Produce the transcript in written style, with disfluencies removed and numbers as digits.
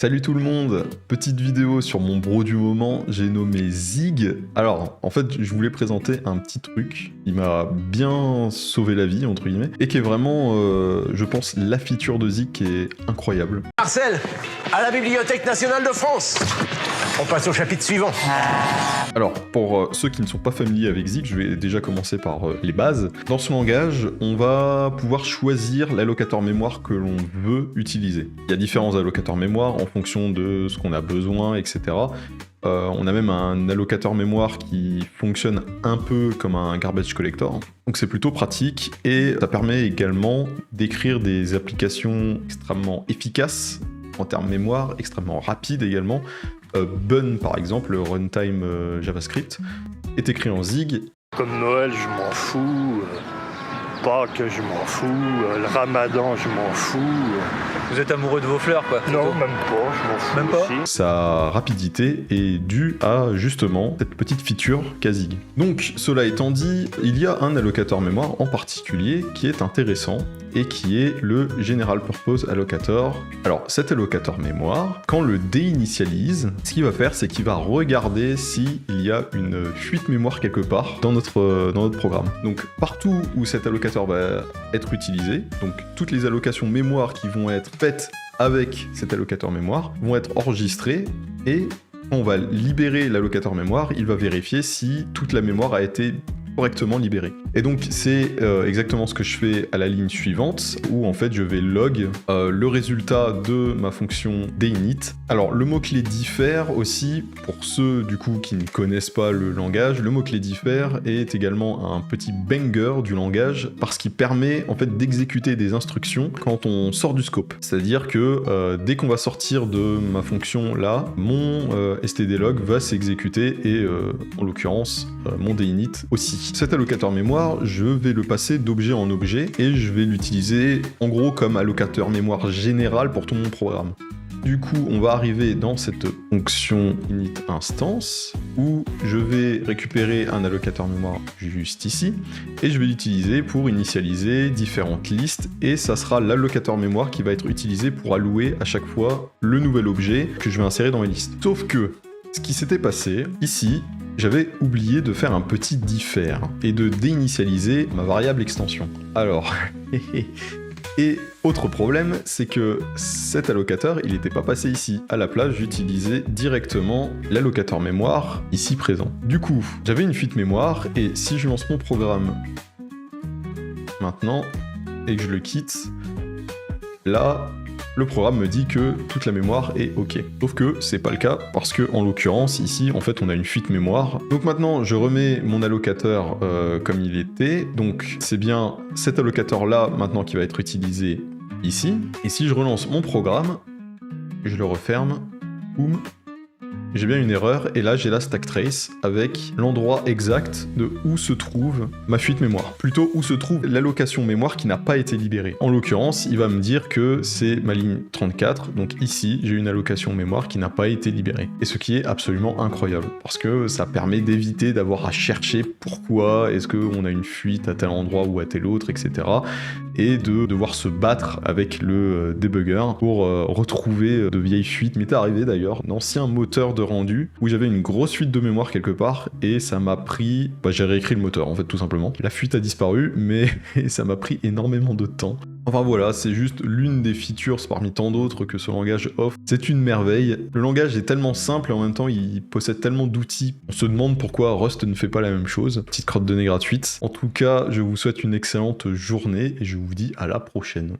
Salut tout le monde, petite vidéo sur mon bro du moment, j'ai nommé Zig. Alors, en fait, je voulais présenter un petit truc qui m'a bien sauvé la vie, entre guillemets, et qui est vraiment, je pense, la feature de Zig qui est incroyable. Marcel, à la Bibliothèque nationale de France. On passe au chapitre suivant. Alors, pour ceux qui ne sont pas familiers avec Zig, je vais déjà commencer par les bases. Dans ce langage, on va pouvoir choisir l'allocateur mémoire que l'on veut utiliser. Il y a différents allocateurs mémoire en fonction de ce qu'on a besoin, etc. On a même un allocateur mémoire qui fonctionne un peu comme un garbage collector. Donc c'est plutôt pratique et ça permet également d'écrire des applications extrêmement efficaces en termes mémoire, extrêmement rapides également. Bun par exemple, le runtime JavaScript, est écrit en Zig. Comme Noël, je m'en fous. Pâques, je m'en fous. Le Ramadan, je m'en fous. Vous êtes amoureux de vos fleurs, quoi? Non, même pas, je m'en fous. Même pas aussi. Sa rapidité est due à justement cette petite feature qu'a Zig. Donc cela étant dit, il y a un allocateur mémoire en particulier qui est intéressant et qui est le General Purpose Allocator. Alors cet allocateur mémoire, quand le déinitialise, ce qu'il va faire, c'est qu'il va regarder s'il y a une fuite mémoire quelque part dans notre programme. Donc partout où cet allocateur va être utilisé, donc toutes les allocations mémoire qui vont être faites avec cet allocateur mémoire vont être enregistrées et quand on va libérer l'allocateur mémoire, il va vérifier si toute la mémoire a été correctement libérée. Et donc c'est exactement ce que je fais à la ligne suivante, où en fait je vais log le résultat de ma fonction d'init. Alors le mot-clé diffère aussi, pour ceux du coup qui ne connaissent pas le langage, le mot-clé diffère est également un petit banger du langage, parce qu'il permet en fait d'exécuter des instructions quand on sort du scope. C'est-à-dire que dès qu'on va sortir de ma fonction là, mon stdlog va s'exécuter et en l'occurrence mon d'init aussi. Cet allocateur mémoire, je vais le passer d'objet en objet et je vais l'utiliser en gros comme allocateur mémoire général pour tout mon programme. Du coup, on va arriver dans cette fonction init instance où je vais récupérer un allocateur mémoire juste ici et je vais l'utiliser pour initialiser différentes listes et ça sera l'allocateur mémoire qui va être utilisé pour allouer à chaque fois le nouvel objet que je vais insérer dans mes listes. Sauf que ce qui s'était passé ici, j'avais oublié de faire un petit differ et de déinitialiser ma variable extension. Alors, et autre problème, c'est que cet allocateur, il n'était pas passé ici. À la place, j'utilisais directement l'allocateur mémoire ici présent. Du coup, j'avais une fuite mémoire et si je lance mon programme maintenant et que je le quitte, là, le programme me dit que toute la mémoire est OK. Sauf que c'est pas le cas, parce que en l'occurrence, ici, en fait, on a une fuite mémoire. Donc maintenant, je remets mon allocateur comme il était. Donc c'est bien cet allocateur-là, maintenant, qui va être utilisé ici. Et si je relance mon programme, je le referme, boum, j'ai bien une erreur, et là j'ai la stack trace avec l'endroit exact de où se trouve ma fuite mémoire. Plutôt où se trouve l'allocation mémoire qui n'a pas été libérée. En l'occurrence, il va me dire que c'est ma ligne 34, donc ici j'ai une allocation mémoire qui n'a pas été libérée. Et ce qui est absolument incroyable, parce que ça permet d'éviter d'avoir à chercher pourquoi est-ce qu'on a une fuite à tel endroit ou à tel autre, etc. Et de devoir se battre avec le debugger pour retrouver de vieilles fuites. Il m'était arrivé d'ailleurs d'ancien moteur de rendu où j'avais une grosse fuite de mémoire quelque part et ça m'a pris... j'ai réécrit le moteur en fait tout simplement. La fuite a disparu mais ça m'a pris énormément de temps. Enfin voilà, c'est juste l'une des features parmi tant d'autres que ce langage offre. C'est une merveille. Le langage est tellement simple et en même temps il possède tellement d'outils. On se demande pourquoi Rust ne fait pas la même chose. Petite crotte de nez gratuite. En tout cas, je vous souhaite une excellente journée et je vous dis à la prochaine.